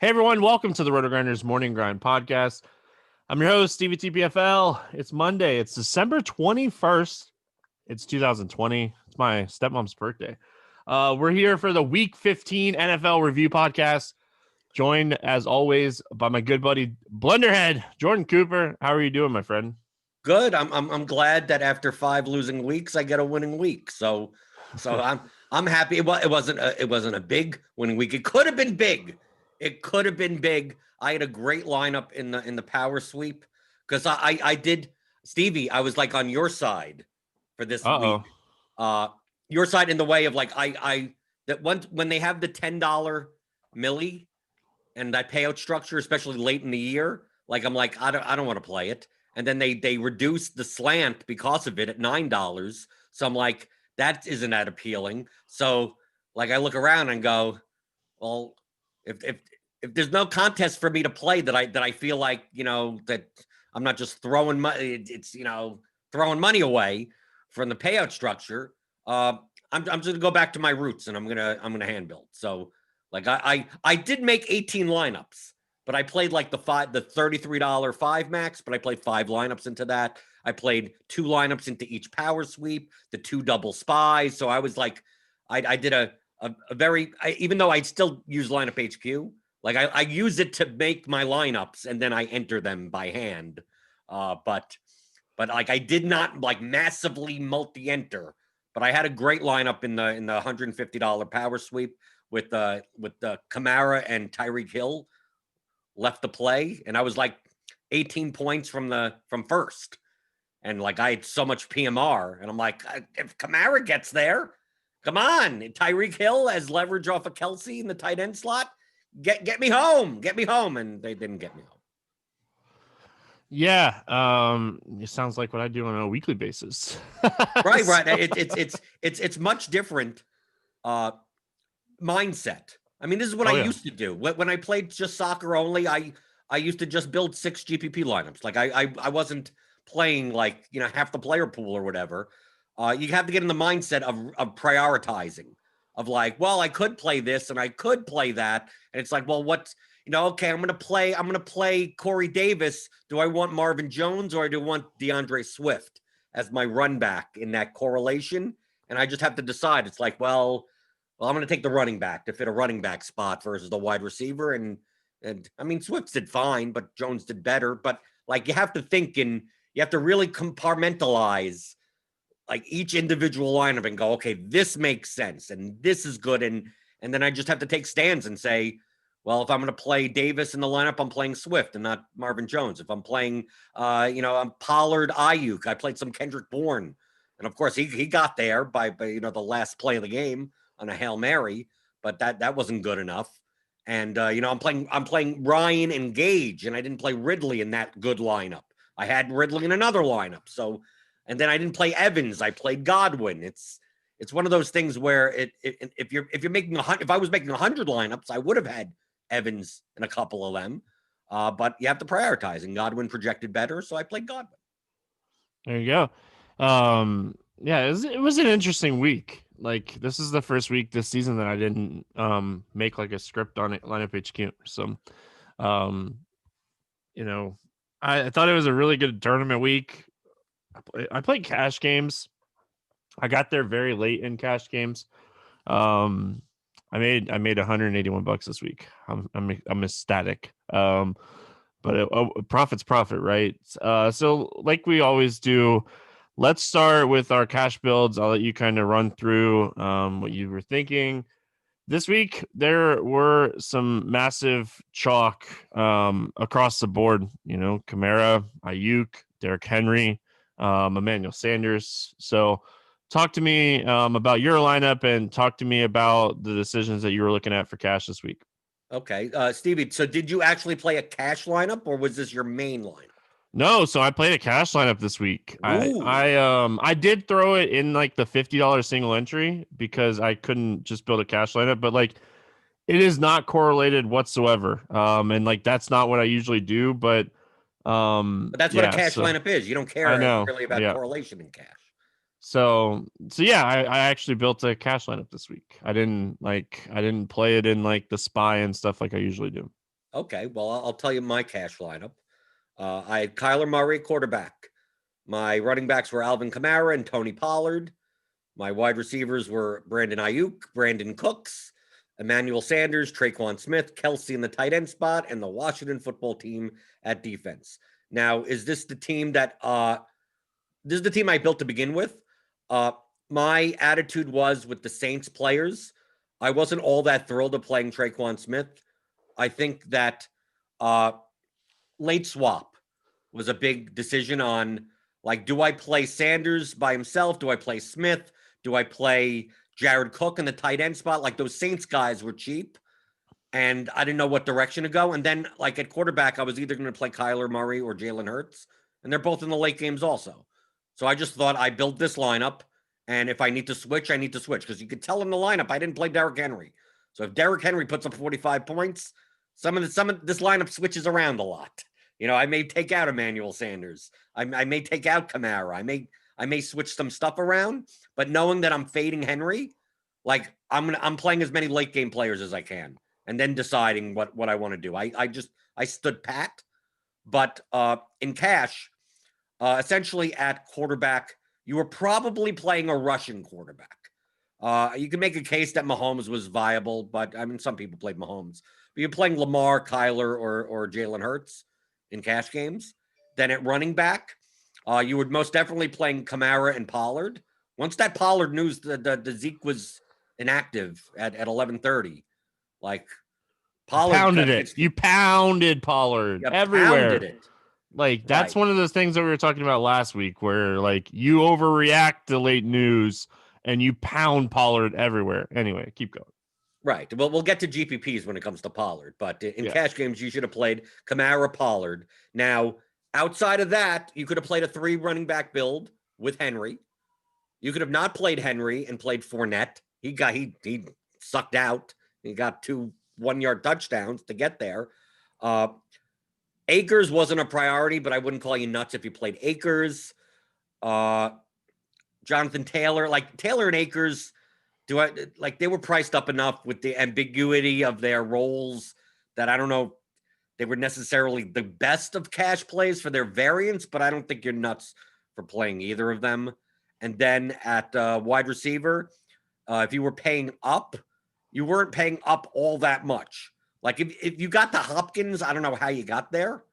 Hey everyone, welcome to the RotoGrinders Morning Grind Podcast. I'm your host, Stevietpfl. It's Monday. It's December 21st. It's 2020. It's my stepmom's birthday. We're here for the Week 15 NFL Review Podcast, joined as always by my good buddy Blenderhd, Jordan Cooper. How are you doing, my friend? Good. I'm glad that after 5 losing weeks, I get a winning week. So I'm happy. It wasn't a big winning week. It could have been big. It could have been big. I had a great lineup in the power sweep because I did, Stevie. I was like on your side for this week. Your side in the way of like I that when they have the $10 milli and that payout structure, especially late in the year, like I'm like I don't want to play it. And then they reduced the slant because of it at $9. So I'm like, that isn't that appealing. So like I look around and go, well, if there's no contest for me to play that I feel like, that I'm not just throwing money, it's throwing money away from the payout structure. I'm just gonna go back to my roots and I'm gonna hand build. So like I did make 18 lineups. But I played like the $33 5 max, but I played 5 lineups into that. I played 2 lineups into each power sweep, the 2 double spies. So I was like, I did a very, even though I still use lineup HQ, like I use it to make my lineups and then I enter them by hand. But like I did not like massively multi-enter, but I had a great lineup in the $150 power sweep with the Kamara and Tyreek Hill left the play, and I was like 18 points from first, and like I had so much PMR, and I'm like, if Kamara gets there, come on, Tyreek Hill as leverage off of Kelsey in the tight end slot, get me home, and they didn't get me home. Yeah, it sounds like what I do on a weekly basis. Right. It's much different mindset. I mean, this is what I used to do. When I played just soccer only, I used to just build 6 GPP lineups. Like I wasn't playing like, half the player pool or whatever. You have to get in the mindset of prioritizing, of like, well, I could play this and I could play that. And it's like, well, okay, I'm going to play Corey Davis. Do I want Marvin Jones or do I want DeAndre Swift as my run back in that correlation? And I just have to decide. It's like, well, I'm going to take the running back to fit a running back spot versus the wide receiver. And I mean, Swift did fine, but Jones did better. But like, you have to think and you have to really compartmentalize like each individual lineup and go, okay, this makes sense. And this is good. And then I just have to take stands and say, well, if I'm going to play Davis in the lineup, I'm playing Swift and not Marvin Jones. If I'm playing, I'm Pollard, Ayuk, I played some Kendrick Bourne. And of course he got there by the last play of the game on a Hail Mary, but that wasn't good enough. And I'm playing Ryan and Gage, and I didn't play Ridley in that good lineup. I had Ridley in another lineup. So, and then I didn't play Evans. I played Godwin. It's one of those things where if I was making 100 lineups, I would have had Evans in a couple of them. But you have to prioritize, and Godwin projected better, so I played Godwin. There you go. Yeah, it was an interesting week. Like, this is the first week this season that I didn't make like a script on it, lineup HQ. So, I thought it was a really good tournament week. I played cash games. I got there very late in cash games. I made $181 this week. I'm ecstatic. But profit's profit, right? So like we always do, let's start with our cash builds. I'll let you kind of run through what you were thinking. This week, there were some massive chalk across the board. Kamara, Ayuk, Derrick Henry, Emmanuel Sanders. So talk to me about your lineup and talk to me about the decisions that you were looking at for cash this week. Okay. Stevie, so did you actually play a cash lineup or was this your main lineup? No, so I played a cash lineup this week. I did throw it in like the $50 single entry because I couldn't just build a cash lineup, but like it is not correlated whatsoever. And like that's not what I usually do, but that's what a cash lineup is. You don't care really about correlation in cash. So yeah, I actually built a cash lineup this week. I didn't play it in like the spy and stuff like I usually do. Okay, well, I'll tell you my cash lineup. I had Kyler Murray, quarterback. My running backs were Alvin Kamara and Tony Pollard. My wide receivers were Brandon Ayuk, Brandon Cooks, Emmanuel Sanders, Traquan Smith, Kelsey in the tight end spot, and the Washington football team at defense. Now, is this the team that this is the team I built to begin with? My attitude was with the Saints players, I wasn't all that thrilled of playing Traquan Smith. I think that late swap was a big decision on, like, do I play Sanders by himself? Do I play Smith? Do I play Jared Cook in the tight end spot? Like, those Saints guys were cheap, and I didn't know what direction to go. And then, like, at quarterback, I was either going to play Kyler Murray or Jalen Hurts, and they're both in the late games also. So I just thought I built this lineup, and if I need to switch, I need to switch, because you could tell in the lineup I didn't play Derrick Henry. So if Derrick Henry puts up 45 points, some of this lineup switches around a lot. You know, I may take out Emmanuel Sanders. I may take out Kamara. I may switch some stuff around, but knowing that I'm fading Henry, like I'm playing as many late game players as I can, and then deciding what I want to do. I stood pat, but in cash, essentially at quarterback, you were probably playing a Russian quarterback. You can make a case that Mahomes was viable, but I mean, some people played Mahomes. But you're playing Lamar, Kyler, or Jalen Hurts in cash games. Then at running back, you were most definitely playing Kamara and Pollard. Once that Pollard news, the Zeke was inactive at 11:30, like Pollard Pounded it. You pounded Pollard everywhere. Pounded it. Like, that's one of those things that we were talking about last week, where like you overreact to late news and you pound Pollard everywhere. Anyway, keep going. Right. Well, we'll get to GPPs when it comes to Pollard, but in cash games, you should have played Kamara, Pollard. Now, outside of that, you could have played a 3 running back build with Henry. You could have not played Henry and played Fournette. He sucked out. He got 2 1-yard touchdowns to get there. Akers wasn't a priority, but I wouldn't call you nuts if you played Akers. Jonathan Taylor, like Taylor and Akers, they were priced up enough with the ambiguity of their roles that I don't know they were necessarily the best of cash plays for their variance, but I don't think you're nuts for playing either of them. And then at wide receiver, if you were paying up, you weren't paying up all that much. Like if you got to Hopkins, I don't know how you got there,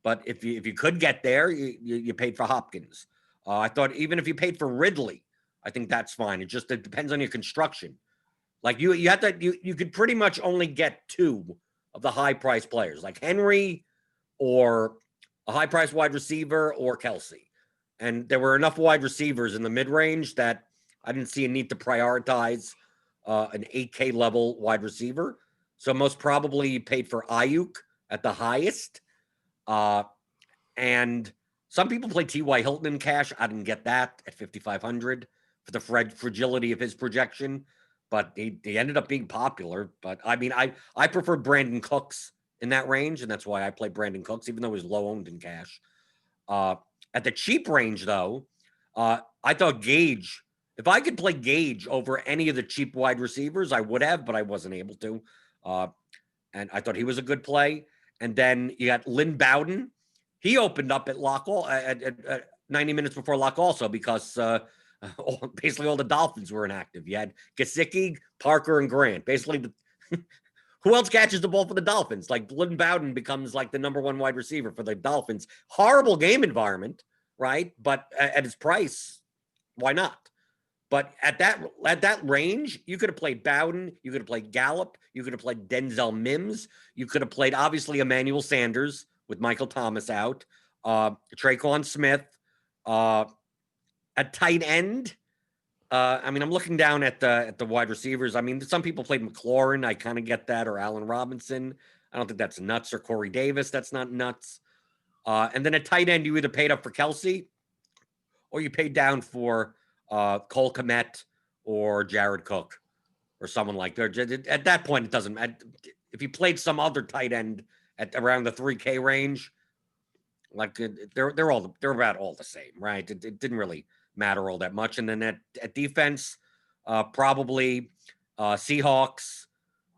but if you could get there, you paid for Hopkins. I thought even if you paid for Ridley, I think that's fine. It depends on your construction. Like you could pretty much only get 2 of the high price players, like Henry or a high price wide receiver or Kelsey. And there were enough wide receivers in the mid range that I didn't see a need to prioritize an 8K level wide receiver. So most probably you paid for Ayuk at the highest. And some people play T.Y. Hilton in cash. I didn't get that at 5,500 for the fragility of his projection, but he ended up being popular. But I mean, I preferred Brandon Cooks in that range, and that's why I played Brandon Cooks, even though he was low owned in cash. At the cheap range, though, I thought Gage, if I could play Gage over any of the cheap wide receivers, I would have, but I wasn't able to. And I thought he was a good play. And then you got Lynn Bowden. He opened up at lock at 90 minutes before lock also because basically all the Dolphins were inactive. You had Gesicki, Parker, and Grant. Basically, who else catches the ball for the Dolphins? Like Lynn Bowden becomes like the number 1 wide receiver for the Dolphins. Horrible game environment, right? But at his price, why not? But at that range, you could have played Bowden, you could have played Gallup, you could have played Denzel Mims, you could have played obviously Emmanuel Sanders with Michael Thomas out, Traquan Smith, at tight end. I mean, I'm looking down at the wide receivers. I mean, some people played McLaurin. I kind of get that, or Allen Robinson. I don't think that's nuts, or Corey Davis. That's not nuts. And then at tight end, you either paid up for Kelsey, or you paid down for Cole Kmet or Jared Cook or someone like that. At that point, it doesn't matter. If you played some other tight end at around the 3K range, like they're about all the same, right? It didn't really matter all that much. And then at defense, probably Seahawks,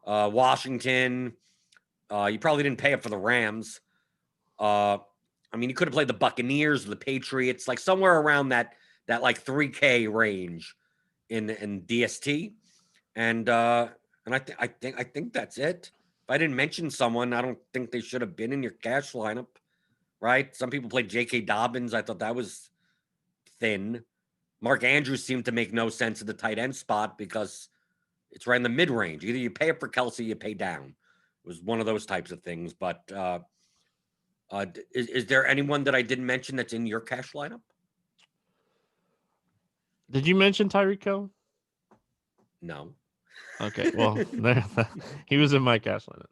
Washington, You probably didn't pay up for the Rams. I mean, you could have played the Buccaneers or the Patriots, like somewhere around that like 3K range in DST. And I think that's it. If I didn't mention someone, I don't think they should have been in your cash lineup, right? Some people played J.K. Dobbins. I thought that was thin. Mark Andrews seemed to make no sense at the tight end spot because it's right in the mid range. Either you pay up for Kelsey, you pay down. It was one of those types of things. But is there anyone that I didn't mention that's in your cash lineup? Did you mention Tyreek Hill? No. Okay, well, he was in my cash lineup.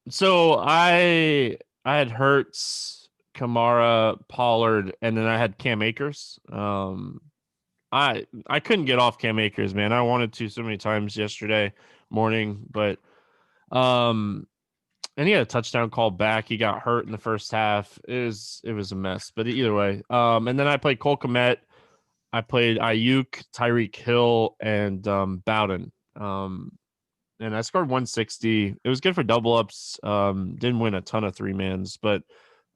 So I had Hurts, Kamara, Pollard, and then I had Cam Akers. I couldn't get off Cam Akers, man. I wanted to so many times yesterday morning, but and he had a touchdown call back. He got hurt in the first half. It was a mess, but either way. And then I played Cole Kmet. I played Ayuk, Tyreek Hill, and Bowden. And I scored 160. It was good for double ups. Didn't win a ton of 3-mans, but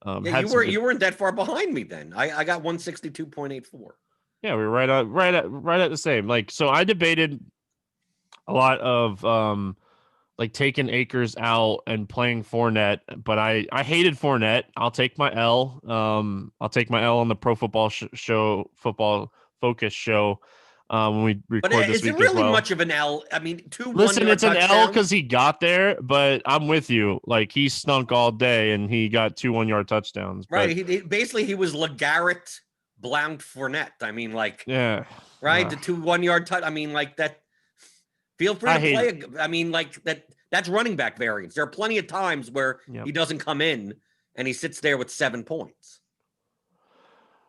yeah, you weren't that far behind me then. I got 162.84. Yeah, we were right at the same. Like, so I debated a lot of like taking Akers out and playing Fournette, but I hated Fournette. I'll take my L. I'll take my L on the Pro Football Show Football Focus show when we record but this is week it really as well. much of an L? I mean, Listen, it's an touchdowns. L because he got there, but I'm with you. Like, he stunk all day and he got 2 1-yard touchdowns. Right. He was LeGarrette Blount Fournette. I mean, like, yeah, right. The 2 1-yard touch. I mean, like that. Feel free to play. I mean, like that's running back variance. There are plenty of times where he doesn't come in and he sits there with 7 points.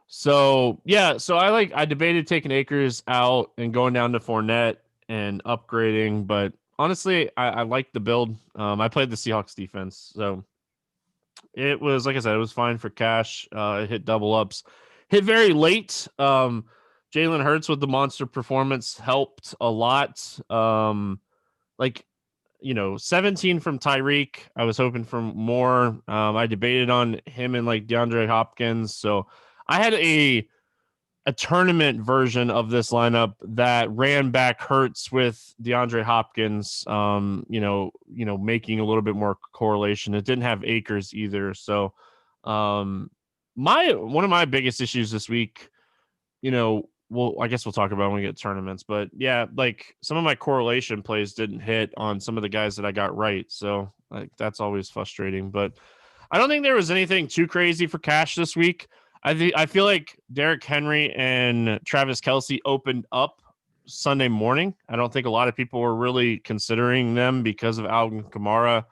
So yeah, so I debated taking Akers out and going down to Fournette and upgrading, but honestly, I like the build. I played the Seahawks defense, so it was, like I said, it was fine for cash. It hit double ups, hit very late. Jalen Hurts with the monster performance helped a lot. 17 from Tyreek. I was hoping for more. I debated on him and like DeAndre Hopkins, so I had a tournament version of this lineup that ran back Hurts with DeAndre Hopkins, making a little bit more correlation. It didn't have Akers either. So one of my biggest issues this week, I guess we'll talk about when we get tournaments, but yeah, like some of my correlation plays didn't hit on some of the guys that I got right. So like that's always frustrating, but I don't think there was anything too crazy for cash this week. I feel like Derrick Henry and Travis Kelce opened up Sunday morning. I don't think a lot of people were really considering them because of Alvin Kamara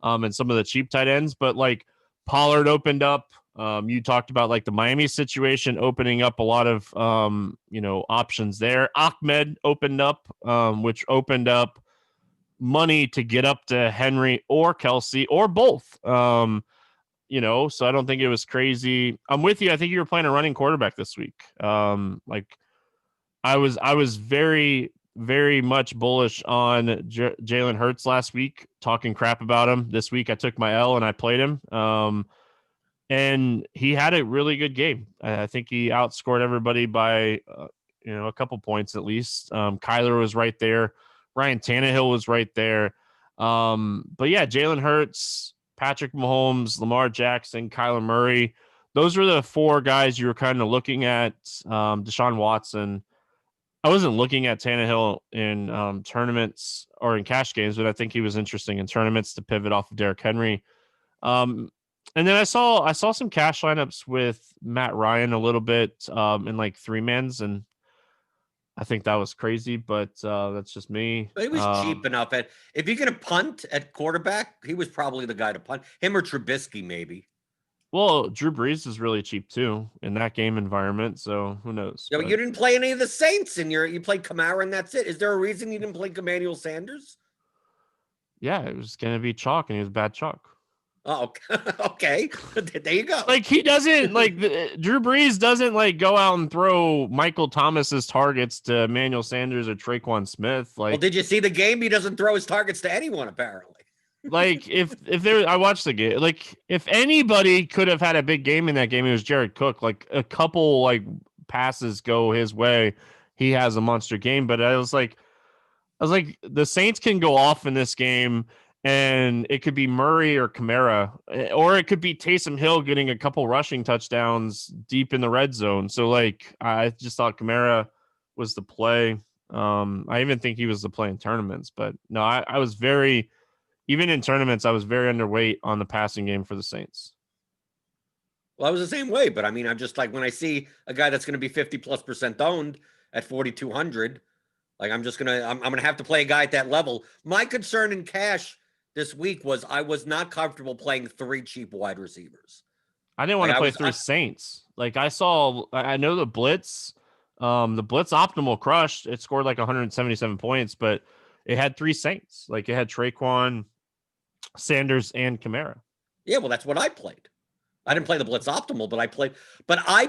and some of the cheap tight ends, but like Pollard opened up. You talked about like the Miami situation opening up a lot of options there. Ahmed opened up, which opened up money to get up to Henry or Kelce or both. So I don't think it was crazy. I'm with you. I think you were playing a running quarterback this week. I was very, very much bullish on Jalen Hurts last week, talking crap about him. This week I took my L and I played him. And he had a really good game. I think he outscored everybody by a couple points at least. Kyler was right there. Ryan Tannehill was right there. But yeah, Jalen Hurts, Patrick Mahomes, Lamar Jackson, Kyler Murray. Those were the 4 guys you were kind of looking at. Deshaun Watson. I wasn't looking at Tannehill in tournaments or in cash games, but I think he was interesting in tournaments to pivot off of Derrick Henry. And then I saw some cash lineups with Matt Ryan a little bit in like 3-mans, and I think that was crazy, but that's just me. But he was cheap enough. If you're going to punt at quarterback, he was probably the guy to punt. Him or Trubisky, maybe. Well, Drew Brees is really cheap too in that game environment, so who knows? Yeah, but you didn't play any of the Saints, and you played Kamara, and that's it. Is there a reason you didn't play Emmanuel Sanders? Yeah, it was going to be chalk, and he was bad chalk. Oh, okay. There you go. Like he doesn't Drew Brees doesn't like go out and throw Michael Thomas's targets to Emmanuel Sanders or Traquan Smith. Like, well, did you see the game? He doesn't throw his targets to anyone, apparently. Like if there, I watched the game. Like if anybody could have had a big game in that game, it was Jared Cook. Like a couple like passes go his way, he has a monster game. But I was like, the Saints can go off in this game, and it could be Murray or Kamara, or it could be Taysom Hill getting a couple rushing touchdowns deep in the red zone. So like, I just thought Kamara was the play. I even think he was the play in tournaments, but no, I was very, even in tournaments, I was very underweight on the passing game for the Saints. Well, I was the same way, but I mean, I'm just like when I see a guy that's going to be 50+% owned at 4,200, like I'm going to have to play a guy at that level. My concern in cash this week was I was not comfortable playing 3 cheap wide receivers. I didn't want Like to play 3 Saints. Like I know the Blitz optimal crushed. It scored like 177 points, but it had 3 Saints. Like it had Traquan, Sanders, and Kamara. Yeah, well, that's what I played. I didn't play the Blitz optimal, but I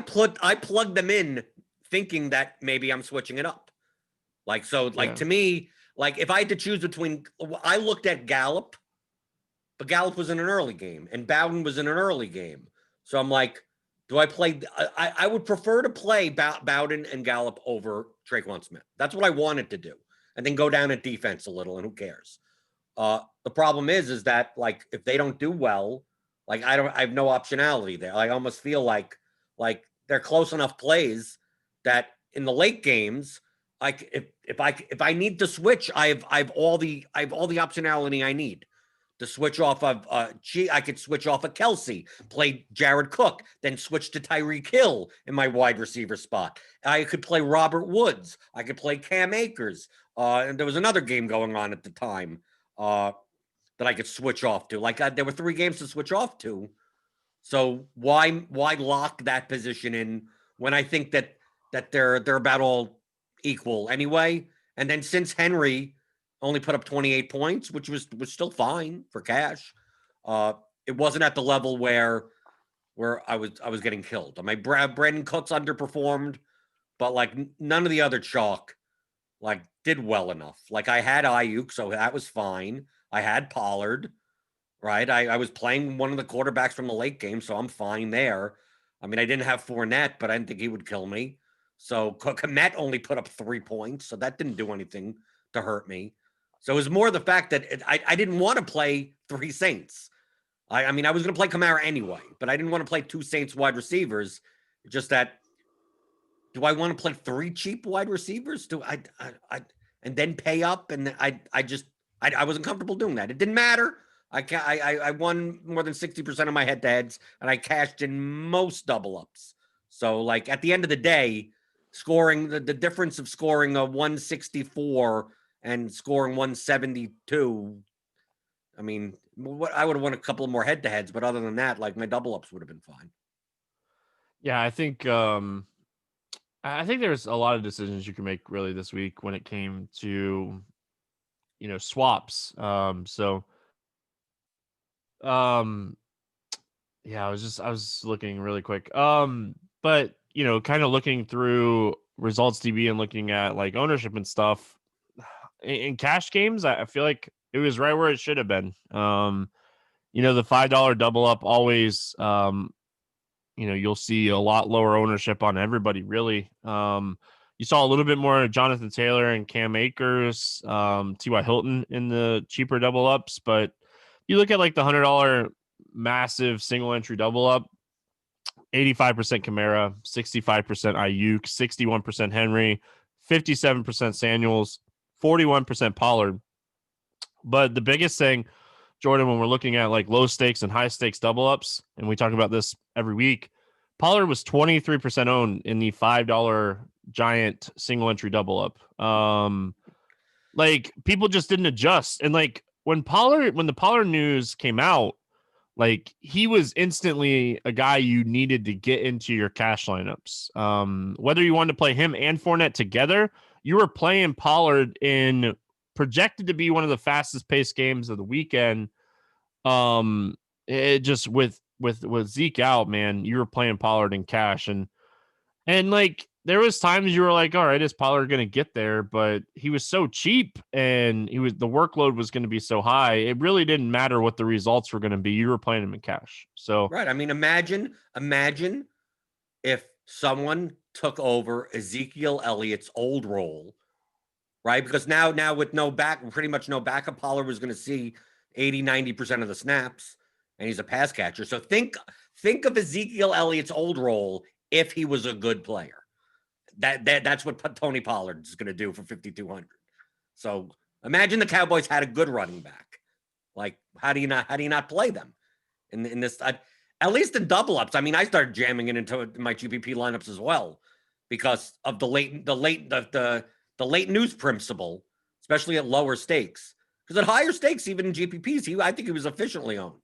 plugged them in thinking that maybe I'm switching it up. Like, so like Yeah. to me, like if I had to choose between, I looked at Gallup, but Gallup was in an early game and Bowden was in an early game. So I'm like, do I play? I would prefer to play Bowden and Gallup over Traquan Smith. That's what I wanted to do. And then go down at defense a little, and who cares? The problem is that like if they don't do well, like I have no optionality there. I almost feel like they're close enough plays that in the late games, like if I need to switch, I have all the optionality I need to switch off of I could switch off of Kelsey, play Jared Cook, then switch to Tyreek Hill in my wide receiver spot. I could play Robert Woods. I could play Cam Akers. And there was another game going on at the time that I could switch off to. Like there were 3 games to switch off to. So why lock that position in when I think that they're about all equal anyway? And then since Henry only put up 28 points, which was still fine for cash, it wasn't at the level where I was getting killed. I mean, Brandon Cooks underperformed, but like none of the other chalk like did well enough. Like I had Ayuk, so that was fine. I had Pollard, right? I was playing one of the quarterbacks from the late game, so I'm fine there. I mean, I didn't have Fournette, but I didn't think he would kill me. So Komet only put up 3 points, so that didn't do anything to hurt me. So it was more the fact that I didn't want to play 3 Saints. I mean, I was going to play Kamara anyway, but I didn't want to play 2 Saints wide receivers. Just that, do I want to play 3 cheap wide receivers? Do I and then pay up? And I wasn't comfortable doing that. It didn't matter. I won more than 60% of my head-to-heads, and I cashed in most double-ups. So, like, at the end of the day, scoring the difference of scoring a 164 and scoring 172, I mean, I would have won a couple of more head-to-heads, but other than that, like, my double-ups would have been fine. Yeah, I think there's a lot of decisions you can make really this week when it came to, swaps. Yeah, I was looking really quick. But kind of looking through results DB and looking at like ownership and stuff in cash games, I feel like it was right where it should have been. The $5 double up always, you'll see a lot lower ownership on everybody really. You saw a little bit more Jonathan Taylor and Cam Akers, T.Y. Hilton in the cheaper double ups, but you look at like the $100 massive single entry double up, 85% Kamara, 65% Ayuk, 61% Henry, 57% Samuels, 41% Pollard. But the biggest thing, Jordan, when we're looking at like low stakes and high stakes double ups, and we talk about this every week, Pollard was 23% owned in the $5 giant single entry double up. Like people just didn't adjust. And like when the Pollard news came out, like he was instantly a guy you needed to get into your cash lineups. Whether you wanted to play him and Fournette together, you were playing Pollard in projected to be one of the fastest paced games of the weekend. It just with Zeke out, man, you were playing Pollard in cash, and like there was times you were like, all right, is Pollard going to get there? But he was so cheap and the workload was going to be so high. It really didn't matter what the results were going to be. You were playing him in cash. So, right. I mean, imagine if someone took over Ezekiel Elliott's old role, right? Because now with pretty much no backup, Pollard was going to see 80-90% of the snaps, and he's a pass catcher. So think of Ezekiel Elliott's old role if he was a good player. That's what Tony Pollard is going to do for 5,200. So imagine the Cowboys had a good running back. Like, how do you not play them in this? At least in double ups. I mean, I started jamming it into my GPP lineups as well because of the late news principle, especially at lower stakes. Because at higher stakes, even in GPPs, I think he was efficiently owned.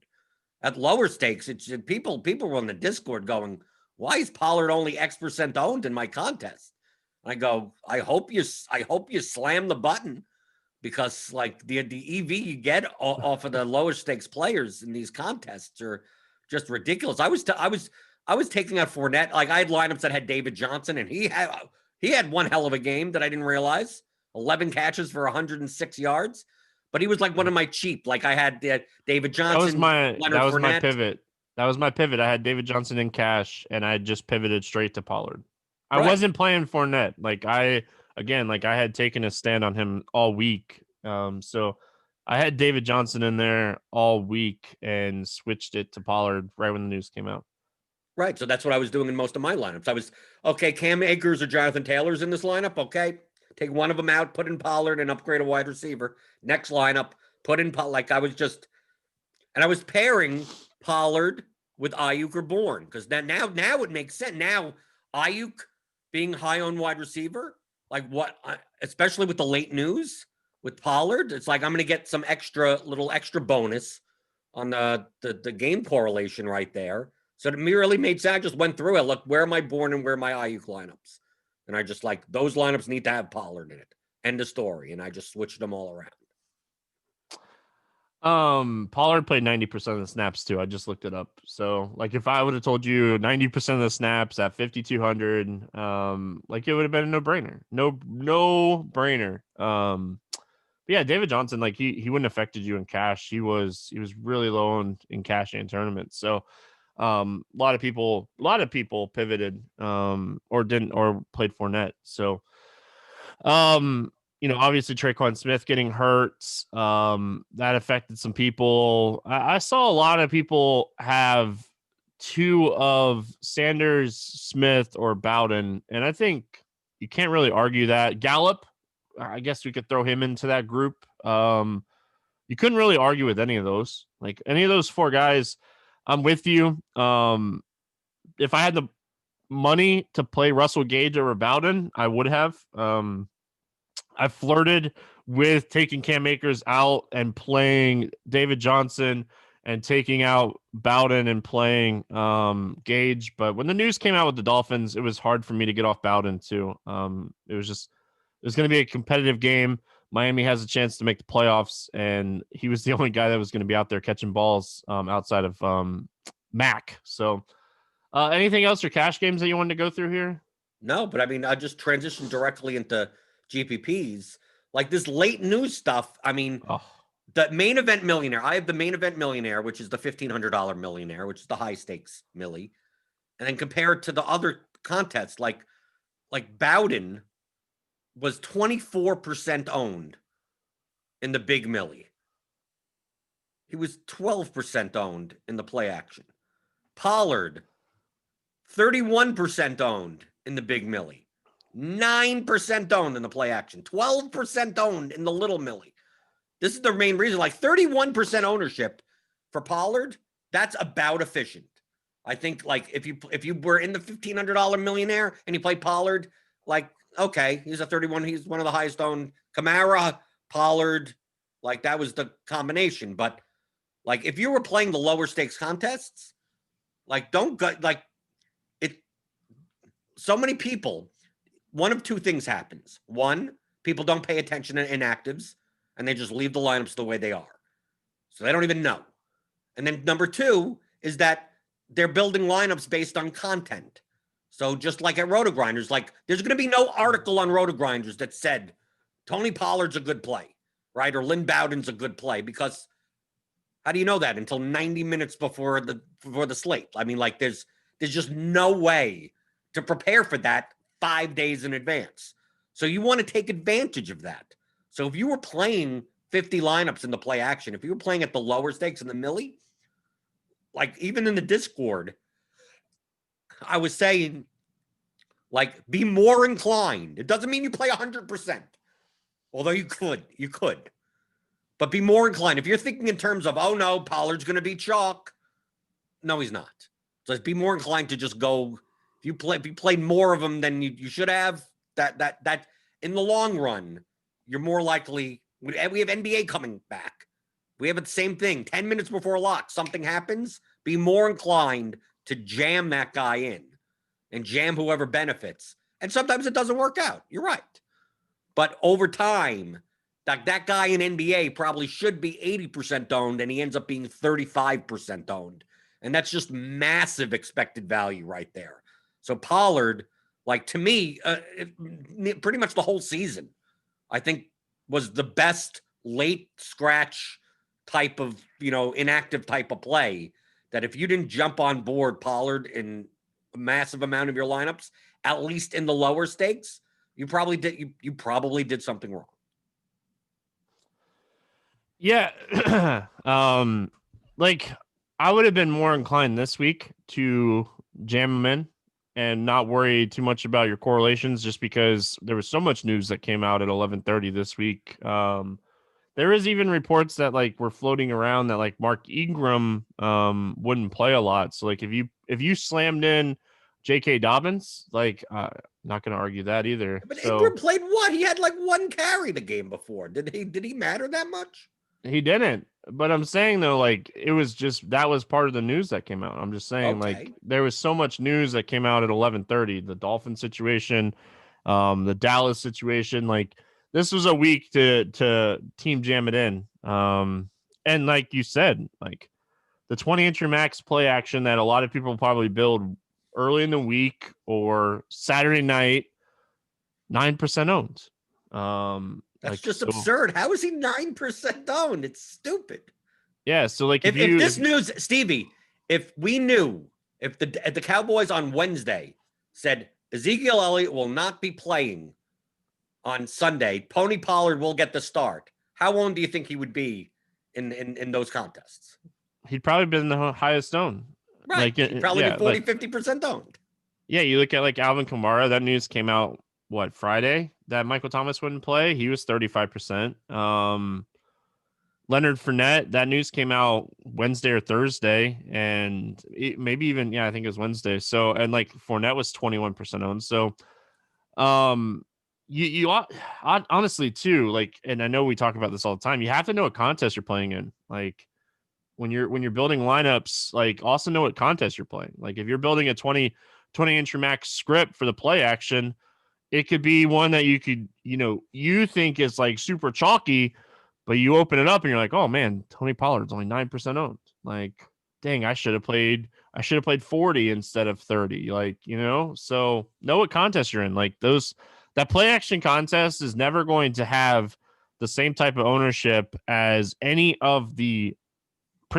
At lower stakes, it's people were on the Discord going, "Why is Pollard only X% owned in my contest?" And I go, I hope you slam the button, because like the EV you get off of the lower stakes players in these contests are just ridiculous. I was taking out Fournette. Like, I had lineups that had David Johnson, and he had one hell of a game that I didn't realize. 11 catches for 106 yards. But he was like one of my cheap. Like, I had David Johnson. That was Fournette. my pivot. That was my pivot. I had David Johnson in cash, and I just pivoted straight to Pollard. I wasn't playing Fournette. Like, I had taken a stand on him all week. So I had David Johnson in there all week and switched it to Pollard right when the news came out. Right. So that's what I was doing in most of my lineups. I was, okay, Cam Akers or Jonathan Taylor's in this lineup. Okay. Take one of them out, put in Pollard, and upgrade a wide receiver. Next lineup, put in Pollard. I was pairing Pollard with Ayuk or Bourne, because now it makes sense. Now Ayuk being high on wide receiver, especially with the late news with Pollard, it's like I'm going to get some extra bonus on the game correlation right there. So it really made sense. I just went through it. Look, where am I Bourne and where are my Ayuk lineups? And I just like, those lineups need to have Pollard in it. End of story. And I just switched them all around. Pollard played 90% of the snaps too. I just looked it up. So, like, if I would have told you 90% of the snaps at 5,200, like, it would have been a no-brainer. No brainer. But yeah, David Johnson, like, he wouldn't have affected you in cash. He was really low in cash and tournaments. So, a lot of people pivoted, or played Fournette. So, obviously Traquan Smith getting hurt, that affected some people. I saw a lot of people have two of Sanders, Smith, or Bowden, and I think you can't really argue that. Gallup, I guess we could throw him into that group. You couldn't really argue with any of those. Like, any of those four guys, I'm with you. If I had the money to play Russell Gage over Bowden, I would have. I flirted with taking Cam Akers out and playing David Johnson and taking out Bowden and playing Gage. But when the news came out with the Dolphins, it was hard for me to get off Bowden too. It was going to be a competitive game. Miami has a chance to make the playoffs, and he was the only guy that was going to be out there catching balls outside of Mac. So anything else or cash games that you wanted to go through here? No, but I mean, I just transitioned directly into GPPs. Like, this late news stuff. I mean, the main event millionaire. I have the main event millionaire, which is the $1,500 millionaire, which is the high stakes millie. And then compared to the other contests, like Bowden was 24% owned in the big millie. He was 12% owned in the play action. Pollard, 31% owned in the big millie. 9% owned in the play action. 12% owned in the little millie. This is the main reason. Like, 31% ownership for Pollard, that's about efficient. I think, like, if you were in the $1,500 millionaire and you played Pollard, like, okay, he's one of the highest owned. Kamara, Pollard, like, that was the combination. But, like, if you were playing the lower stakes contests, like, don't go, like, it. So many people, one of two things happens. One, people don't pay attention to inactives, and they just leave the lineups the way they are. So they don't even know. And then number two is that they're building lineups based on content. So just like at RotoGrinders, like there's going to be no article on RotoGrinders that said Tony Pollard's a good play, right? Or Lynn Bowden's a good play, because how do you know that until 90 minutes before the slate? I mean, like there's just no way to prepare for that 5 days in advance. So you want to take advantage of that. So if you were playing 50 lineups in the play action, if you were playing at the lower stakes in the millie, like even in the Discord, I was saying, like, be more inclined. It doesn't mean you play 100%, although you could, but be more inclined. If you're thinking in terms of, oh no, Pollard's going to be chalk. No, he's not. So be more inclined to just go. If you played more of them than you should have, that in the long run, you're more likely. We have NBA coming back. We have the same thing. 10 minutes before lock, something happens. Be more inclined to jam that guy in and jam whoever benefits. And sometimes it doesn't work out. You're right. But over time, that guy in NBA probably should be 80% owned, and he ends up being 35% owned. And that's just massive expected value right there. So Pollard, like, to me, pretty much the whole season, I think, was the best late scratch type of, inactive type of play, that if you didn't jump on board Pollard in a massive amount of your lineups, at least in the lower stakes, you probably did something wrong. Yeah. Like, I would have been more inclined this week to jam them in and not worry too much about your correlations, just because there was so much news that came out at 11:30 this week. There is even reports that, like, were floating around that, like, Mark Ingram wouldn't play a lot. So, like, if you slammed in J.K. Dobbins, like, not going to argue that either. But So Ingram played what? He had like one carry the game before. Did he matter that much? he didn't. But I'm saying, though, like, it was just, that was part of the news that came out. I'm just saying, like, there was so much news that came out at 11:30, the Dolphin situation, the Dallas situation. Like, this was a week to team jam it in. And like you said, like, the 20 entry max play action that a lot of people probably build early in the week or Saturday night, 9% owned. That's just absurd. How is he 9% owned? It's stupid. Yeah, so like if this news, Stevie, if we knew, if the Cowboys on Wednesday said Ezekiel Elliott will not be playing on Sunday, Tony Pollard will get the start, how long do you think he would be in those contests? He'd probably been the highest owned. Right. Like, he'd probably be 40, 50% owned. Yeah, you look at like Alvin Kamara, that news came out, Friday, that Michael Thomas wouldn't play. He was 35%. Leonard Fournette, that news came out Wednesday or Thursday, and maybe even, I think it was Wednesday. So, and like Fournette was 21% owned. So, you honestly too, like, and I know we talk about this all the time, you have to know what contest you're playing in. Like, when you're building lineups, like, also know what contest you're playing. Like, if you're building a 20 entry max script for the play action, it could be one that you could, you think is like super chalky, but you open it up and you're like, oh man, Tony Pollard's only 9% owned. Like, dang, I should have played 40 instead of 30. Like, so know what contest you're in. Like, that play action contest is never going to have the same type of ownership as pretty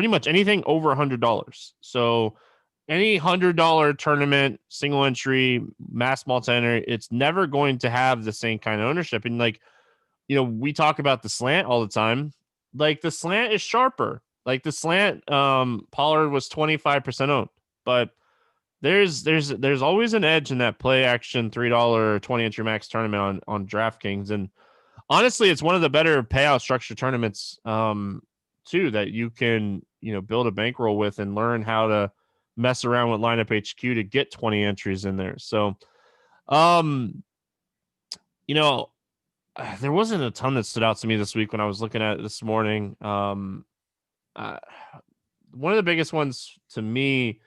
much anything over $100. So any $100 tournament, single entry, mass multi-entry, it's never going to have the same kind of ownership. And like, we talk about the slant all the time. Like, the slant is sharper. Like, the slant, Pollard was 25% owned, but there's always an edge in that play action $3 20 entry max tournament on DraftKings. And honestly, it's one of the better payout structure tournaments, too, that you can, build a bankroll with and learn how to mess around with lineup HQ to get 20 entries in there. So, there wasn't a ton that stood out to me this week when I was looking at it this morning. One of the biggest ones to me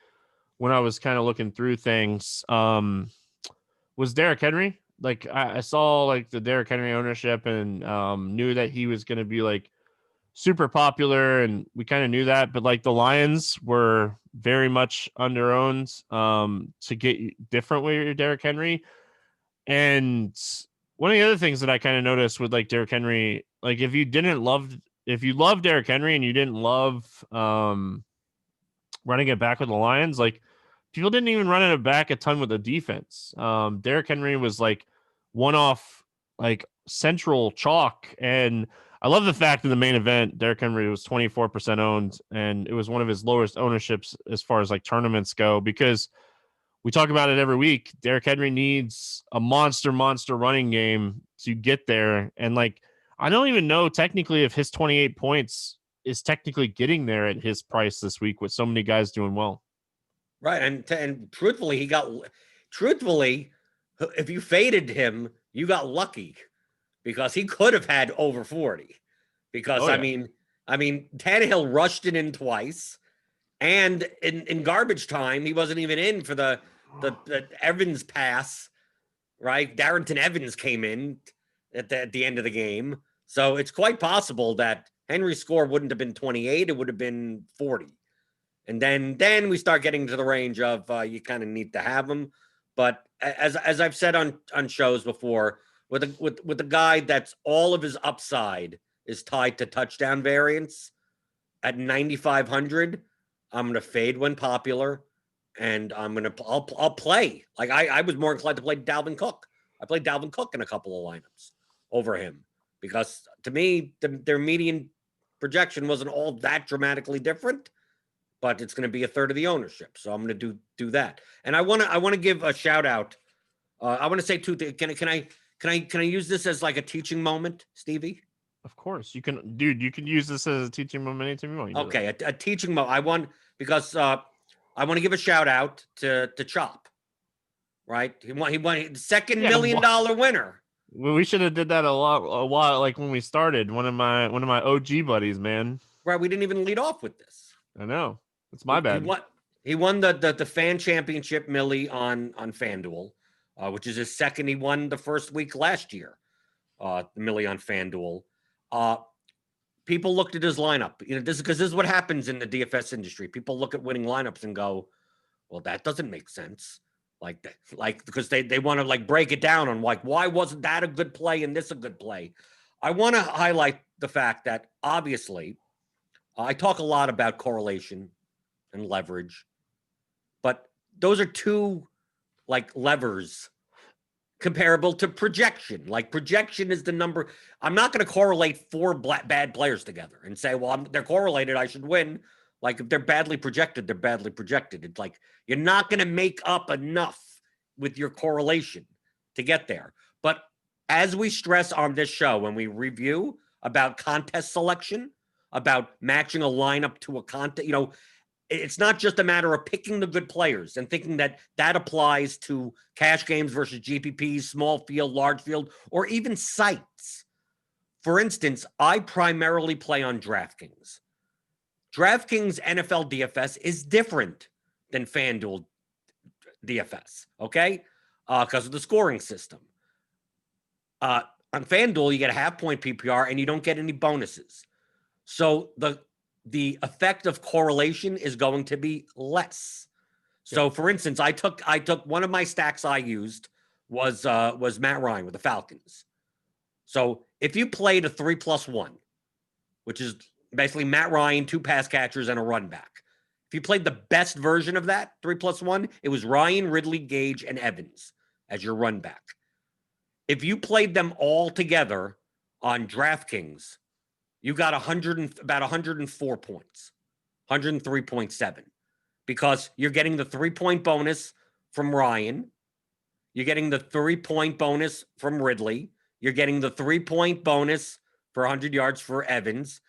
when I was kind of looking through things, was Derrick Henry. Like, I saw like the Derrick Henry ownership and, knew that he was going to be like super popular, and we kind of knew that. But like the Lions were very much under-owned to get different with your Derrick Henry. And one of the other things that I kind of noticed with like Derrick Henry, like if you love Derrick Henry and you didn't love running it back with the Lions, like people didn't even run it back a ton with the defense. Derrick Henry was like one off, like central chalk. And I love the fact in the main event, Derrick Henry was 24% owned, and it was one of his lowest ownerships as far as like tournaments go, because we talk about it every week. Derrick Henry needs a monster running game to get there. And like, I don't even know technically if his 28 points is technically getting there at his price this week with so many guys doing well. Right. And truthfully, if you faded him, you got lucky, because he could have had over 40. Because I mean, Tannehill rushed it in twice, and in garbage time, he wasn't even in for the Evans pass, right? Darrington Evans came in at the end of the game. So it's quite possible that Henry's score wouldn't have been 28, it would have been 40. And then we start getting to the range of you kind of need to have him. But as I've said on shows before, with a guy that's all of his upside is tied to touchdown variance at 9,500, I'm going to fade when popular, and I'll play. Like I was more inclined to play Dalvin Cook. I played Dalvin Cook in a couple of lineups over him, because to me their median projection wasn't all that dramatically different, but it's going to be a third of the ownership. So I'm going to do that. And I want to give a shout out. I want to say two things. Can I use this as like a teaching moment, Stevie? Of course you can, dude. You can use this as a teaching moment anytime you want. Okay, a teaching moment. Because I want to give a shout out to Chop. Right, he won the second $1 million winner. Well, we should have did that a while, like when we started. One of my OG buddies, man. Right, we didn't even lead off with this. I know, it's my bad. He won the fan championship Millie on FanDuel, which is his second. He won the first week last year, the Millie on FanDuel. People looked at his lineup. This is what happens in the DFS industry. People look at winning lineups and go, "Well, that doesn't make sense." Because they want to like break it down on like, why wasn't that a good play and this a good play? I want to highlight the fact that obviously I talk a lot about correlation and leverage, but those are two like levers comparable to projection. Like projection is the number. I'm not going to correlate four bad players together and say, well, they're correlated, I should win. Like if they're badly projected, they're badly projected. It's like you're not going to make up enough with your correlation to get there. But as we stress on this show, when we review about contest selection, about matching a lineup to a contest, it's not just a matter of picking the good players and thinking that applies to cash games versus GPPs, small field, large field, or even sites. For instance, I primarily play on DraftKings. DraftKings NFL DFS is different than FanDuel DFS, okay? Because of the scoring system. On FanDuel, you get a half-point PPR, and you don't get any bonuses. So the effect of correlation is going to be less. So, for instance, I took one of my stacks I used was Matt Ryan with the Falcons. So if you played a 3+1, which is basically Matt Ryan, 2 pass catchers, and a run back. If you played the best version of that, 3+1, it was Ryan, Ridley, Gage, and Evans as your run back. If you played them all together on DraftKings, you got about 104 points, 103.7, because you're getting the 3-point bonus from Ryan. You're getting the 3-point bonus from Ridley. You're getting the 3-point bonus for 100 yards for Evans.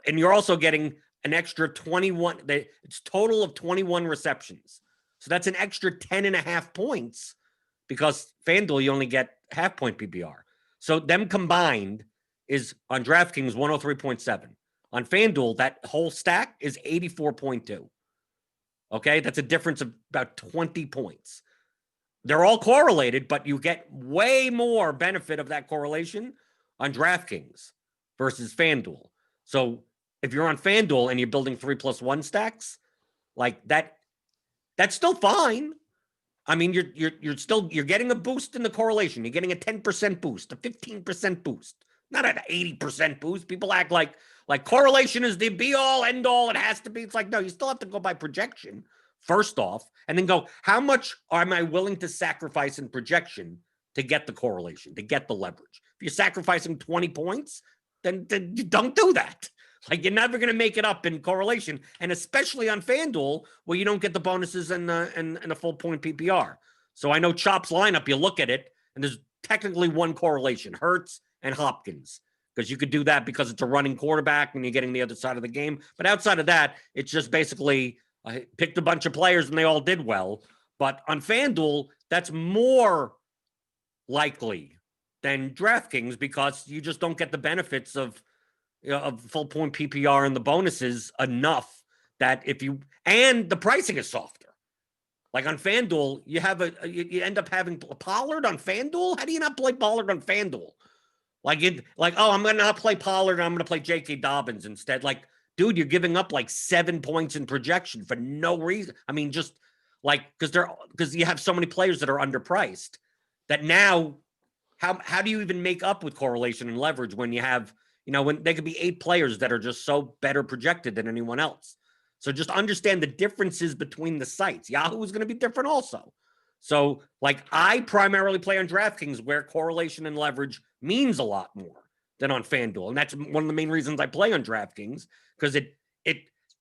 And you're also getting an extra 21. It's total of 21 receptions. So that's an extra 10.5 points, because FanDuel, you only get half-point PPR. So them combined is on DraftKings 103.7. On FanDuel, that whole stack is 84.2. Okay, that's a difference of about 20 points. They're all correlated, but you get way more benefit of that correlation on DraftKings versus FanDuel. So if you're on FanDuel and you're building 3+1 stacks, like that's still fine. I mean, you're getting a boost in the correlation. You're getting a 10% boost, a 15% boost, not an 80% boost. People act like correlation is the be all end all. It has to be. It's like, no, you still have to go by projection first off, and then go, how much am I willing to sacrifice in projection to get the correlation, to get the leverage? If you're sacrificing 20 points, then you don't do that. Like, you're never going to make it up in correlation, and especially on FanDuel where you don't get the bonuses and a full point PPR. So I know Chop's lineup, you look at it, and there's technically one correlation, Hurts and Hopkins, because you could do that because it's a running quarterback and you're getting the other side of the game. But outside of that, it's just basically I picked a bunch of players and they all did well. But on FanDuel, that's more likely than DraftKings because you just don't get the benefits of full point PPR and the bonuses enough that and the pricing is softer. Like on FanDuel, you end up having Pollard on FanDuel. How do you not play Pollard on FanDuel? I'm going to not play Pollard and I'm going to play J.K. Dobbins instead. Like, dude, you're giving up like 7 points in projection for no reason. I mean, just like, because you have so many players that are underpriced that now, how do you even make up with correlation and leverage when you have, when there could be 8 players that are just so better projected than anyone else? So just understand the differences between the sites. Yahoo is going to be different also. So like I primarily play on DraftKings where correlation and leverage means a lot more than on FanDuel. And that's one of the main reasons I play on DraftKings, because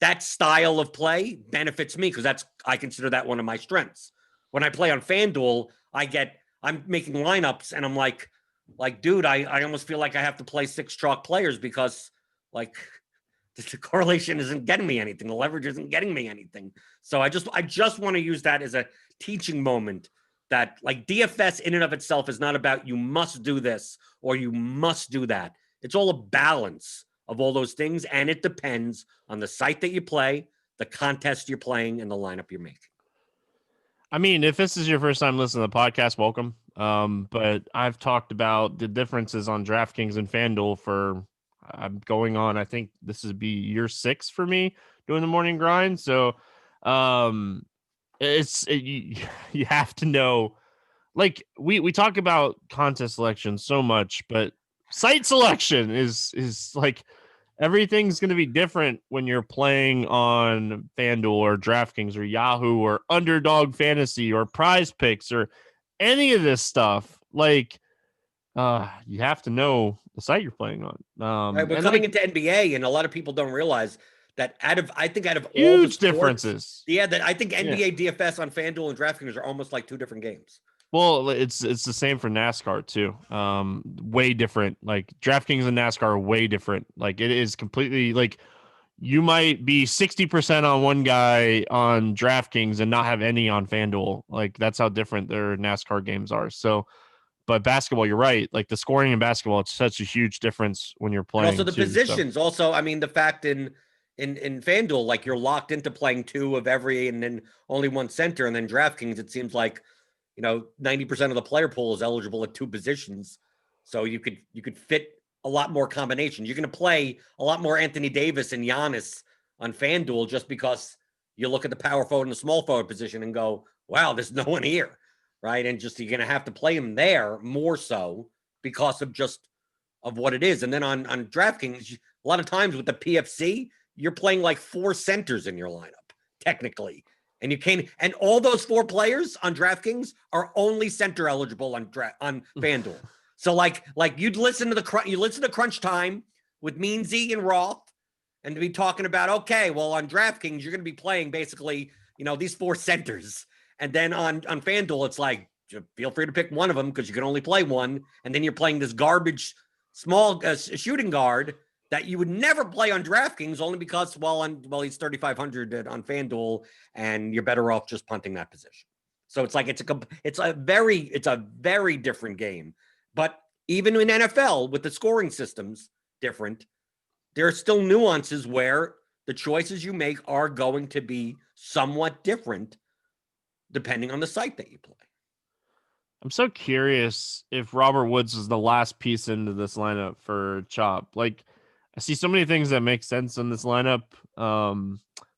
that style of play benefits me because I consider that one of my strengths. When I play on FanDuel, I'm making lineups and I'm like, dude, I almost feel like I have to play 6 chalk players because like the correlation isn't getting me anything. The leverage isn't getting me anything. So I just want to use that as a teaching moment that like DFS in and of itself is not about you must do this or you must do that. It's all a balance of all those things. And it depends on the site that you play, the contest you're playing, and the lineup you're making. I mean, if this is your first time listening to the podcast, welcome. But I've talked about the differences on DraftKings and FanDuel for I'm going on, I think this would be year 6 for me doing the morning grind. So you have to know, like we talk about contest selection so much, but site selection is like everything's going to be different when you're playing on FanDuel or DraftKings or Yahoo or Underdog Fantasy or Prize Picks or any of this stuff. Like, you have to know the site you're playing on. Right, we're coming into NBA, and a lot of people don't realize that out of all the huge sports, differences. Yeah, that I think NBA DFS on FanDuel and DraftKings are almost like 2 different games. Well, it's the same for NASCAR too. Way different. Like DraftKings and NASCAR are way different. Like it is completely like you might be 60% on one guy on DraftKings and not have any on FanDuel. Like that's how different their NASCAR games are. So, but basketball, you're right. Like the scoring in basketball, it's such a huge difference when you're playing. And also the positions. So. Also, I mean, the fact in FanDuel, like you're locked into playing 2 of every, and then only 1 center, and then DraftKings, it seems like 90% of the player pool is eligible at 2 positions. So you could fit a lot more combinations. You're going to play a lot more Anthony Davis and Giannis on FanDuel just because you look at the power forward and the small forward position and go, wow, there's no one here. Right. And just, you're going to have to play him there more so because of what it is. And then on DraftKings, a lot of times with the PFC, you're playing like 4 centers in your lineup, technically. And you can't, and all those 4 players on DraftKings are only center eligible on FanDuel. So like you'd listen to Crunch Time with Mean Z and Roth, and to be talking about, okay, well on DraftKings you're going to be playing basically these 4 centers, and then on FanDuel it's like feel free to pick one of them because you can only play one, and then you're playing this garbage small shooting guard that you would never play on DraftKings only because, he's 3,500 on FanDuel, and you're better off just punting that position. So it's like it's a very different game. But even in NFL with the scoring systems different, there are still nuances where the choices you make are going to be somewhat different depending on the site that you play. I'm so curious if Robert Woods is the last piece into this lineup for Chop. Like, I see so many things that make sense in this lineup.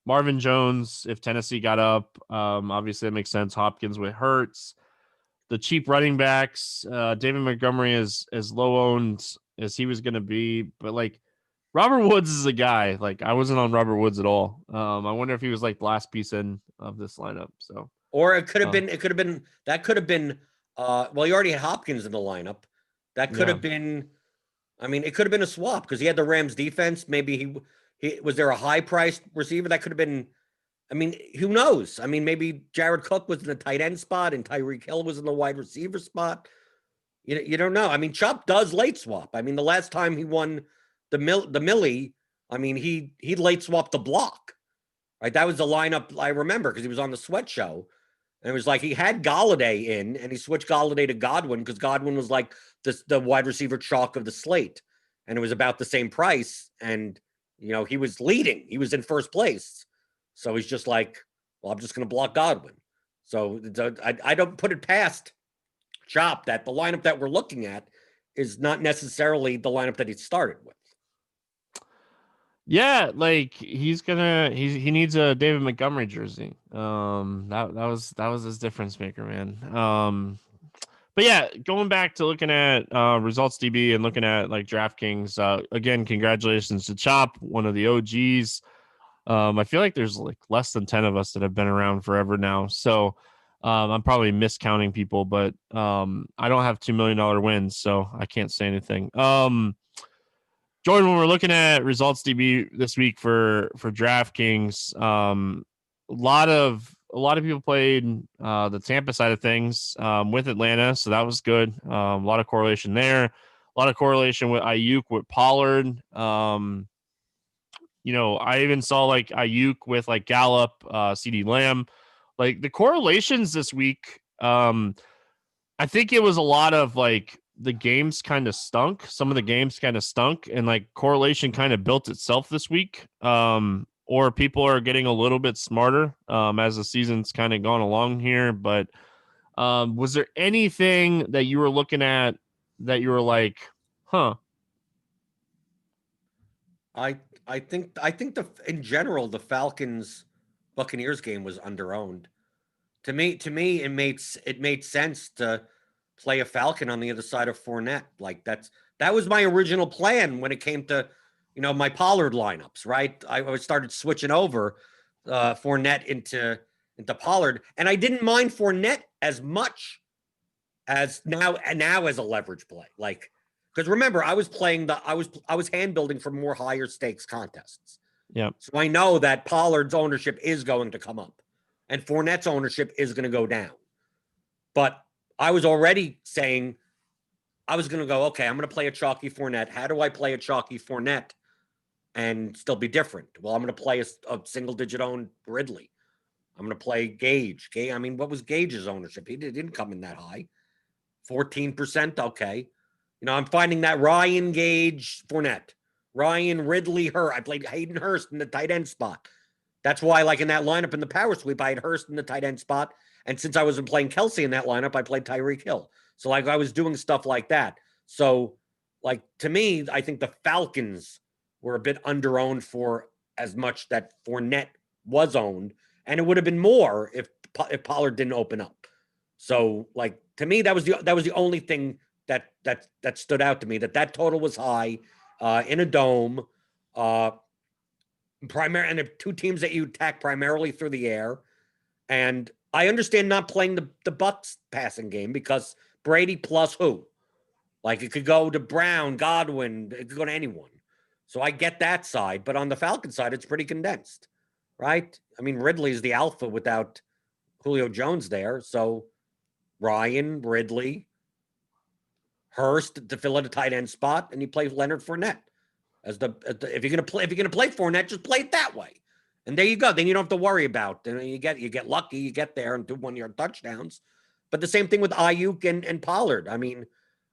Marvin Jones, if Tennessee got up, obviously that makes sense. Hopkins with Hurts. The cheap running backs, David Montgomery is as low owned as he was going to be, but like Robert Woods is a guy. Like I wasn't on Robert Woods at all. I wonder if he was like the last piece in of this lineup. So, or it could have been. It could have been. That could have been. Well, you already had Hopkins in the lineup. That could have been. I mean, it could have been a swap because he had the Rams defense. Maybe he was there a high priced receiver that could have been. I mean, who knows? I mean, maybe Jared Cook was in the tight end spot and Tyreek Hill was in the wide receiver spot. You don't know. I mean, Chubb does late swap. I mean, the last time he won the Millie, I mean, he late swapped the block. Right, that was the lineup I remember because he was on the Sweat Show, and it was like he had Golladay in, and he switched Golladay to Godwin because Godwin was like the wide receiver chalk of the slate, and it was about the same price, and he was leading, he was in first place, so he's just like, well, I'm just going to block Godwin. So I don't put it past Chop that the lineup that we're looking at is not necessarily the lineup that he started with. Yeah, like he needs a David Montgomery jersey. That was his difference maker, man. But yeah, going back to looking at results DB and looking at like DraftKings, again, congratulations to Chop, one of the OGs. I feel like there's like less than 10 of us that have been around forever now. So I'm probably miscounting people, but I don't have $2 million wins, so I can't say anything. Jordan, when we're looking at results DB this week for DraftKings, a lot of people played the Tampa side of things with Atlanta, so that was good. A lot of correlation there. A lot of correlation with Ayuk with Pollard. I even saw like Ayuk with like Gallup, CD Lamb. Like the correlations this week, I think it was a lot of like the games kind of stunk. Some of the games kind of stunk, and like correlation kind of built itself this week. Or people are getting a little bit smarter as the season's kind of gone along here. But was there anything that you were looking at that you were like, huh? I think in general the Falcons Buccaneers game was underowned. To me, it made sense to play a Falcon on the other side of Fournette. Like that was my original plan when it came to, my Pollard lineups, right? I started switching over Fournette into Pollard, and I didn't mind Fournette as much as now as a leverage play. Like, because remember, I was hand building for more higher stakes contests. Yeah. So I know that Pollard's ownership is going to come up and Fournette's ownership is going to go down. But I was already saying I was going to go, okay, I'm going to play a chalky Fournette. How do I play a chalky Fournette and still be different? Well, I'm going to play a single-digit owned Ridley. I'm going to play Gage. I mean, what was Gage's ownership? He didn't come in that high. 14%, okay. I'm finding that Ryan, Gage, Fournette. Ryan, Ridley, I played Hayden Hurst in the tight end spot. That's why, like in that lineup in the power sweep, I had Hurst in the tight end spot. And since I wasn't playing Kelsey in that lineup, I played Tyreek Hill. So like I was doing stuff like that. So like to me, I think the Falcons were a bit underowned for as much that Fournette was owned. And it would have been more if Pollard didn't open up. So like to me, that was the only thing that stood out to me, that total was high in a dome. And the two teams that you attack primarily through the air. And I understand not playing the Bucs passing game because Brady plus who? Like it could go to Brown, Godwin, it could go to anyone. So I get that side, but on the Falcon side, it's pretty condensed, right? I mean, Ridley's the alpha without Julio Jones there. So Ryan, Ridley, Hurst to fill in a tight end spot, and you play Leonard Fournette as if you're gonna play Fournette, just play it that way. And there you go. Then you don't have to worry about. You get lucky, you get there and do 1-yard touchdowns. But the same thing with Ayuk and Pollard. I mean,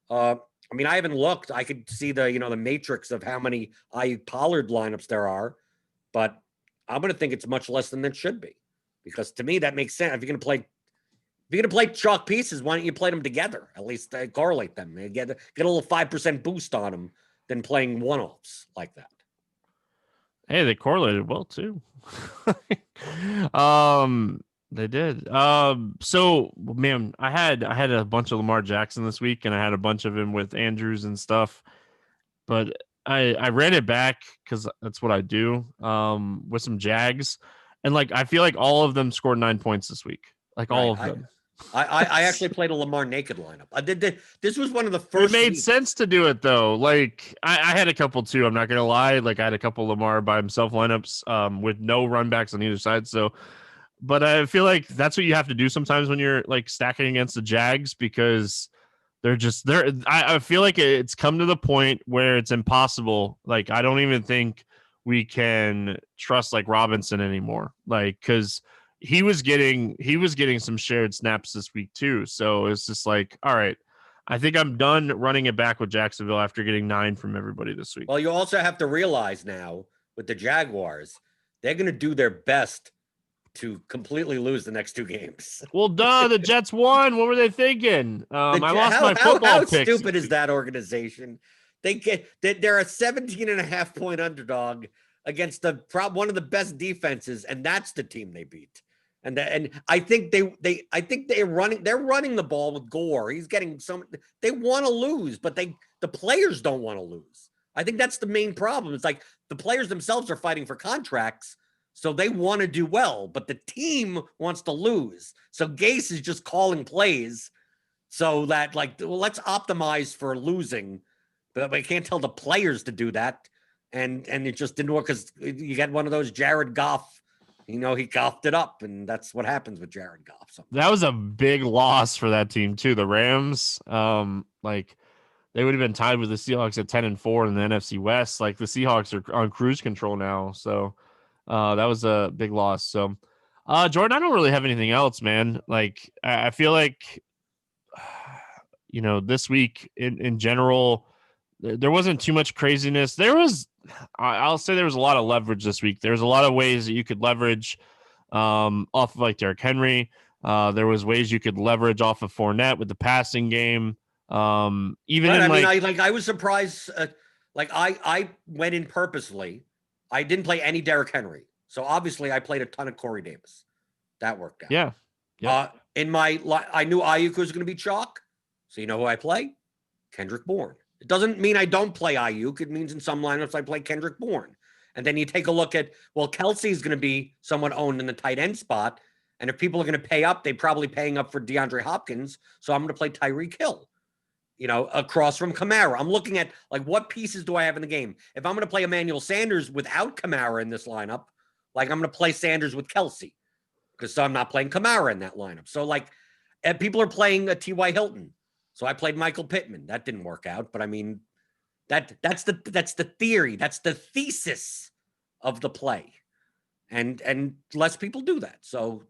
I haven't looked. I could see the matrix of how many Ayuk Pollard lineups there are, but I'm going to think it's much less than it should be, because to me that makes sense. If you're going to play chalk pieces, why don't you play them together? At least correlate them. Get a little 5% boost on them than playing one-offs like that. Hey, they correlated well too. They did. So man, I had a bunch of Lamar Jackson this week, and I had a bunch of him with Andrews and stuff. But I ran it back because that's what I do. With some Jags, and like I feel like all of them scored 9 points this week. Like all of them. I actually played a Lamar naked lineup. I did. This was one of the first. It made sense to do it though. Like I had a couple too. I'm not gonna lie. Like I had a couple Lamar by himself lineups, with no run backs on either side. So, but I feel like that's what you have to do sometimes when you're like stacking against the Jags, because I feel like it's come to the point where it's impossible. Like I don't even think we can trust like Robinson anymore. Like because he was getting some shared snaps this week too. So it's just like, all right, I think I'm done running it back with Jacksonville after getting 9 from everybody this week. Well, you also have to realize now with the Jaguars, they're going to do their best to completely lose the next 2 games. Well, duh, the Jets won. What were they thinking? I lost my football How picks. stupid is that organization? They're a 17.5 point underdog against one of the best defenses, and that's the team they beat. And I think they're running the ball with Gore. He's getting they want to lose, but the players don't want to lose. I think that's the main problem. It's like the players themselves are fighting for contracts, so they want to do well, but the team wants to lose. So Gase is just calling plays so that let's optimize for losing, but I can't tell the players to do that. And it just didn't work because you get one of those Jared Goff. He golfed it up, and that's what happens with Jared Goff. That was a big loss for that team too. The Rams, like they would have been tied with the Seahawks at 10-4 in the NFC West. Like the Seahawks are on cruise control now, so that was a big loss. So, Jordan, I don't really have anything else, man. Like I feel like, this week in general, there wasn't too much craziness. I'll say there was a lot of leverage this week. There's a lot of ways that you could leverage off of like Derrick Henry. There was ways you could leverage off of Fournette with the passing game. I was surprised. I went in purposely. I didn't play any Derrick Henry, so obviously I played a ton of Corey Davis. That worked out. Yeah. I knew Ayuk was going to be chalk, so you know who I play? Kendrick Bourne. It doesn't mean I don't play Ayuk. It means in some lineups I play Kendrick Bourne. And then you take a look at, Kelsey's going to be somewhat owned in the tight end spot. And if people are going to pay up, they're probably paying up for DeAndre Hopkins. So I'm going to play Tyreek Hill, across from Kamara. I'm looking at what pieces do I have in the game? If I'm going to play Emmanuel Sanders without Kamara in this lineup, I'm going to play Sanders with Kelsey because I'm not playing Kamara in that lineup. So and people are playing a T.Y. Hilton. So I played Michael Pittman. That didn't work out, but I mean, that's the theory. That's the thesis of the play, and less people do that. So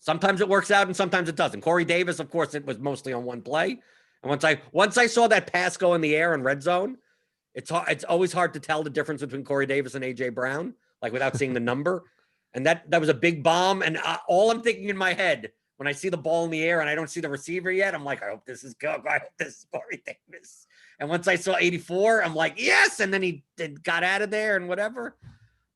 sometimes it works out and sometimes it doesn't. Corey Davis, of course, it was mostly on one play. And once I saw that pass go in the air in red zone, it's always hard to tell the difference between Corey Davis and AJ Brown, without seeing the number. And that was a big bomb. And all I'm thinking in my head, when I see the ball in the air and I don't see the receiver yet, I'm like, I hope this is good. I hope this is Corey Davis. And once I saw 84, I'm like, yes. And then he got out of there and whatever.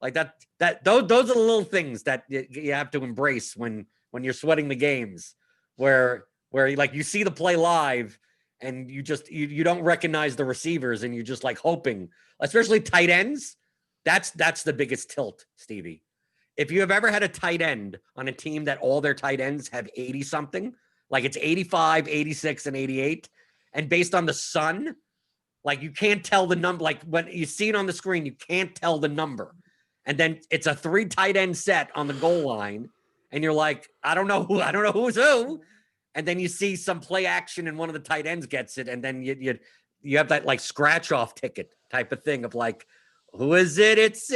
Those are the little things that you have to embrace when you're sweating the games, where you see the play live and you don't recognize the receivers and you're just hoping, especially tight ends. That's the biggest tilt, Stevie. If you have ever had a tight end on a team that all their tight ends have 80 something, it's 85, 86, and 88, and based on the sun, you can't tell the number. When you see it on the screen, you can't tell the number. And then it's a 3 tight end set on the goal line, and you're like, I don't know who's who. And then you see some play action and one of the tight ends gets it, and then you have that scratch off ticket type of thing of who is it? It's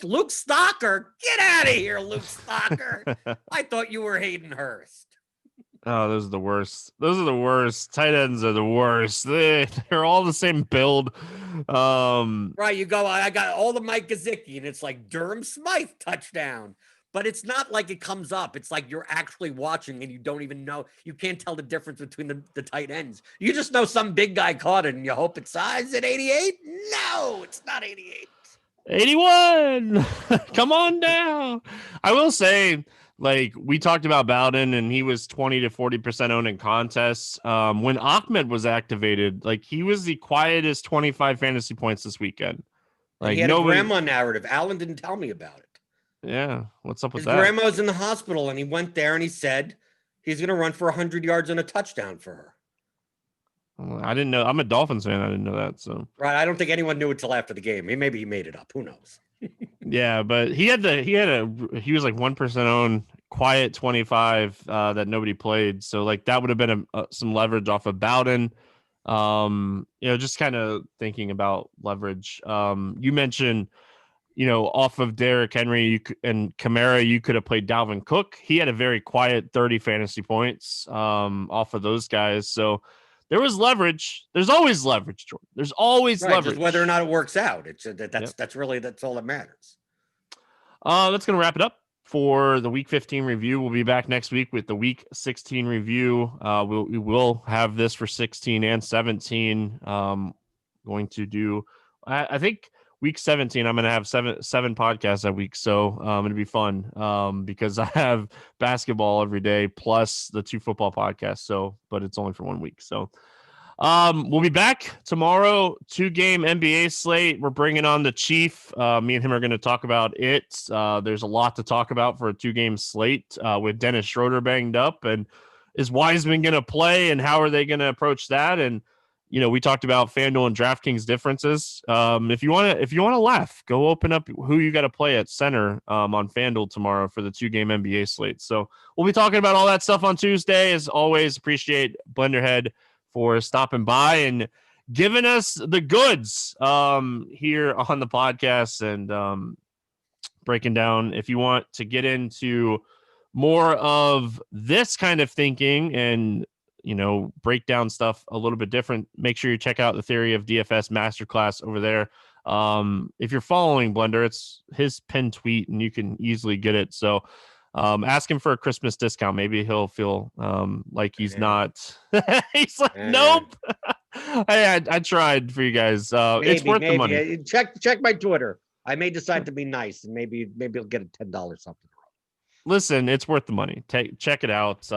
Luke Stocker. Get out of here, Luke Stocker. I thought you were Hayden Hurst. Oh, those are the worst. Those are the worst. Tight ends are the worst. They're all the same build. Right, you go, I got all the Mike Gesicki, and it's Durham Smythe touchdown. but it's not like it comes up. It's like you're actually watching and you don't even know. You can't tell the difference between the tight ends. You just know some big guy caught it and you hope it's size at 88. No, it's not 88. 81. Come on down. I will say, like, we talked about Bowden and he was 20 to 40% owned in contests. When Ahmed was activated, like, he was the quietest 25 fantasy points this weekend. And Like, he had nobody, a grandma narrative. Alan didn't tell me about it. yeah. What's up with His that? grandma's in the hospital and he went there and he said he's going to run for 100 yards and a touchdown for her. I didn't know. I'm a Dolphins fan. I didn't know that. So Right. I don't think anyone knew it till after the game. Maybe he made it up. Who knows? yeah, but he was like 1% owned, quiet 25 that nobody played. So like that would have been some leverage off of Bowden. Just kind of thinking about leverage. You mentioned, off of Derrick Henry and Kamara, you could have played Dalvin Cook. He had a very quiet 30 fantasy points off of those guys. So there was leverage. There's always leverage, Jordan. There's always leverage. Just whether or not it works out. That's all that matters. That's going to wrap it up for the Week 15 review. We'll be back next week with the Week 16 review. We will have this for 16 and 17. Going to do, I think, Week 17. I'm going to have seven podcasts that week, so it'll be fun because I have basketball every day plus the 2 football podcasts. So, but it's only for 1 week. So. We'll be back tomorrow. 2-game NBA slate. We're bringing on the Chief. Me and him are going to talk about it. There's a lot to talk about for a 2-game slate with Dennis Schroeder banged up. And is Wiseman going to play? And how are they going to approach that? And we talked about FanDuel and DraftKings differences. If you want to laugh, go open up who you got to play at center on FanDuel tomorrow for the 2-game NBA slate. So we'll be talking about all that stuff on Tuesday. As always, appreciate Blenderhd for stopping by and giving us the goods here on the podcast and breaking down. If you want to get into more of this kind of thinking and, break down stuff a little bit different, make sure you check out the Theory of DFS Masterclass over there. If you're following Blender, it's his pinned tweet and you can easily get it. So ask him for a Christmas discount. Maybe he'll feel like he's not. He's like, nope. Hey, I tried for you guys. It's worth the money. Check my Twitter. I may decide to be nice, and maybe I'll get a $10 something. Listen, it's worth the money. Check it out.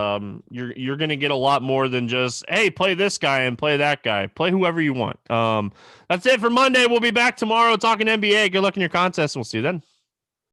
You're gonna get a lot more than just, hey, play this guy and play that guy. Play whoever you want. That's it for Monday. We'll be back tomorrow talking NBA. Good luck in your contest. We'll see you then.